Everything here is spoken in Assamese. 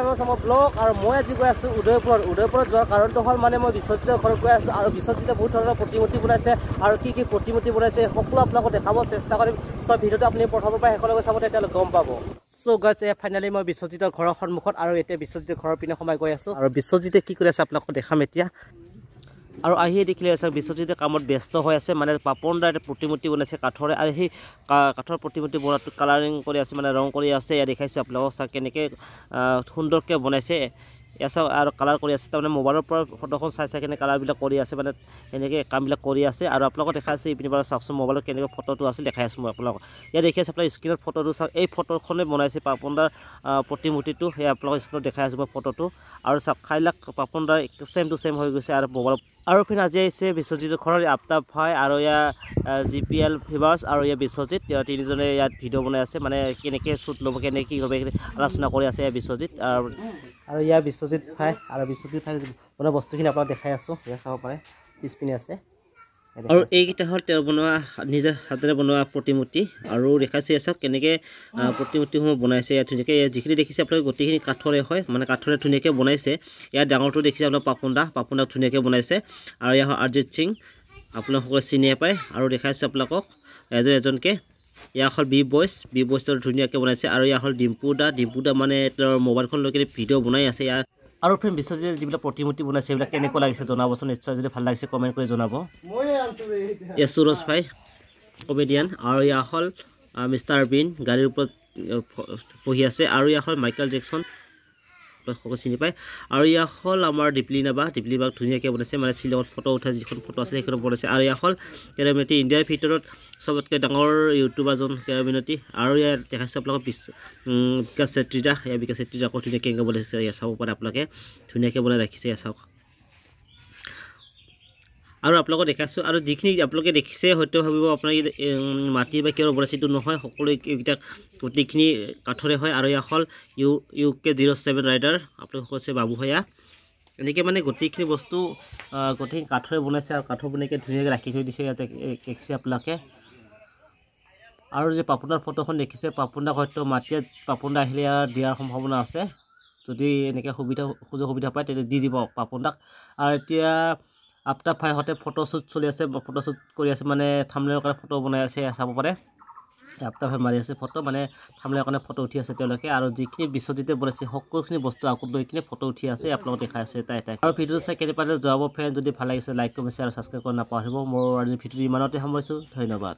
মই ব্লগ আৰু মই আজি গৈ আছোঁ উদয়পুৰত যোৱাৰ কাৰণটো হ'ল মানে মই বিশ্বজিতৰ ঘৰত গৈ আছোঁ আৰু বিশ্বজিতে বহুত ধৰণৰ প্ৰতিমূৰ্তি বনাইছে আৰু কি প্ৰতিমূৰ্তি বনাইছে সকলো আপোনালোকক দেখাব চেষ্টা কৰিম সব ভিডিঅ'টো আপুনি প্ৰথমৰ পৰা শেষলৈকে চাব তেতিয়ালৈ গম পাব সো গাইজ ফাইনেলি মই বিশ্বজিতৰ ঘৰৰ সন্মুখত আৰু এতিয়া বিশ্বজিতৰ ঘৰৰ পিনে সোমাই গৈ আছোঁ আৰু বিশ্বজিতে কি কৰি আছে আপোনালোকক দেখাম এতিয়া আৰু আহিয়ে দেখিলে আছে বিশ্বজিতে কামত ব্যস্ত হৈ আছে মানে পাপন দাৰ প্ৰতিমূৰ্তি বনাইছে কাঠৰে আৰু সেই কাঠৰ প্ৰতিমূৰ্তি বনাটো কালাৰিং কৰি আছে মানে ৰং কৰি আছে ইয়াত দেখাইছোঁ আপোনালোকক চাওক কেনেকৈ সুন্দৰকৈ বনাইছে ইয়াত চাওক আৰু কালাৰ কৰি আছে তাৰমানে মোবাইলৰ পৰা ফটোখন চাই কেনে কালাৰবিলাক কৰি আছে মানে এনেকৈ কামবিলাক কৰি আছে আৰু আপোনালোকক দেখাই আছে ইপিনে পৰা চাওকচোন মোবাইলত কেনেকৈ ফটোটো আছে দেখাই আছোঁ মই আপোনালোকক ইয়াত দেখি আছে আপোনাৰ স্ক্ৰীণত ফটোটো চাওক এই ফটোখনে বনাইছে পাপন দাৰ প্ৰতিমূৰ্তিটো সেই আপোনালোকৰ স্ক্ৰীণত দেখাই আছোঁ মই ফটোটো আৰু চাওক খাইলাক পাপন দাৰ ছেম টু ছেম হৈ গৈছে আৰু মোবাইলত আৰু ফিন আজি আহিছে বিশ্বজিতৰ ঘৰৰ আফতাব ভাই আৰু ইয়াৰ GPL ভিভাৰ্ছ আৰু ইয়াৰ বিশ্বজিত তিনিজনে ইয়াত ভিডিঅ' বনাই আছে মানে কেনেকৈ শ্বুট ল'ব কেনেকৈ কি হ'ব আলোচনা কৰি আছে ইয়াৰ বিশ্বজিত আৰু ইয়াৰ বিশ্বজিত ভাই আৰু বিশ্বজিত ভাই বনোৱা বস্তুখিনি আপোনাক দেখাই আছোঁ ইয়াত চাব পাৰে পিছপিনে আছে আৰু এইকেইটা হ'ল তেওঁ বনোৱা নিজে হাতেৰে বনোৱা প্ৰতিমূৰ্তি আৰু দেখাইছে চাওক কেনেকৈ প্ৰতিমূৰ্তিসমূহ বনাইছে ইয়াত ধুনীয়াকৈ যিখিনি দেখিছে আপোনালোকে গোটেইখিনি কাঠৰে হয় মানে কাঠৰে ধুনীয়াকৈ বনাইছে ইয়াত ডাঙৰটো দেখিছে আপোনালোক পাপন দা ধুনীয়াকৈ বনাইছে আৰু ইয়াৰ অৰিজিত সিং আপোনালোকে চিনিয়ে পায় আৰু দেখাইছে আপোনালোকক এজনকৈ ইয়াৰ হ'ল বি বইচটো ধুনীয়াকৈ বনাইছে আৰু ইয়াৰ হ'ল ডিম্পু দা মানে তেওঁৰ মোবাইলখন লৈ কিনে ভিডিঅ' বনাই আছে ইয়াৰ আৰু ফ্ৰেণ্ড বিশ্বজিতে যিবিলাক প্ৰতিমূৰ্তি বনাইছে সেইবিলাক কেনেকুৱা লাগিছে জনাবচোন নিশ্চয় যদি ভাল লাগিছে কমেণ্ট কৰি জনাব ইয়াৰ সুৰজ ভাই কমেডিয়ান আৰু ইয়াৰ হ'ল মিষ্টাৰ বিন গাড়ীৰ ওপৰত বহি আছে আৰু ইয়াৰ হ'ল মাইকেল জেকচন সকলো চিনি পায় আৰু ইয়াৰ হ'ল আমাৰ দীপলিনাবাক ধুনীয়াকৈ বনাইছে মানে শ্বিলঙত ফটো উঠা যিখন ফটো আছে সেইখন বনাইছে আৰু ইয়াৰ হ'ল কেৰামিনতি ইণ্ডিয়াৰ ভিতৰত চবতকৈ ডাঙৰ ইউটিউবাৰজন কেৰামিনতি আৰু ইয়াত দেখাইছে আপোনালোকক বিকাশ চেত্ৰীদা আকৌ ধুনীয়াকৈ এনেকৈ বনাইছে ইয়াত চাব পাৰে আপোনালোকে ধুনীয়াকৈ বনাই ৰাখিছে ইয়াত চাওক আৰু আপোনালোকক দেখাইছোঁ আৰু যিখিনি আপোনালোকে দেখিছে হয়তো ভাবিব আপোনালোকে মাটি বা কিয় বনাইছে এইটো নহয় সকলো এইকেইটা গোটেইখিনি কাঠৰে হয় আৰু ইয়াৰ হ'ল UK07 ৰাইডাৰ আপোনালোক হৈছে বাবু ভূঞা এনেকৈ মানে গোটেইখিনি বস্তু গোটেইখিনি কাঠৰে বনাইছে আৰু কাঠৰ বনাইকৈ ধুনীয়াকৈ ৰাখি থৈ দিছে ইয়াতে দেখিছে আপোনালোকে আৰু যে পাপনৰ ফটোখন দেখিছে পাপনদাক হয়তো মাটিত পাপনদা আহিলে দিয়াৰ সম্ভাৱনা আছে যদি এনেকৈ সুবিধা পায় তেতিয়া দি দিব পাপনদাক আৰু এতিয়া আফতাব ভাইহঁতে ফটোশ্বুট চলি আছে ফটোশ্বুট কৰি আছে মানে থাম্বনেইলৰ কাৰণে ফটো বনাই আছে চাব পাৰে আফতাব ভাই মাৰি আছে ফটো মানে থাম্বনেইলৰ কাৰণে ফটো উঠি আছে তেওঁলোকে আৰু যিখিনি বিশ্বজিতে বনাইছে সকলোখিনি বস্তু আগত লৈ কিনে ফটো উঠি আছে আপোনালোকে দেখাই আছে এটা আৰু ভিডিঅ'টো চাই কেনেকুৱা জনাব ফ্ৰেণ্ড যদি ভাল লাগিছে লাইক কমেণ্ট আৰু ছাবস্ক্ৰাইব কৰি নাপাহৰিব মোৰ আজি ভিডিঅ'টো ইমানতে সামৰিছোঁ ধন্যবাদ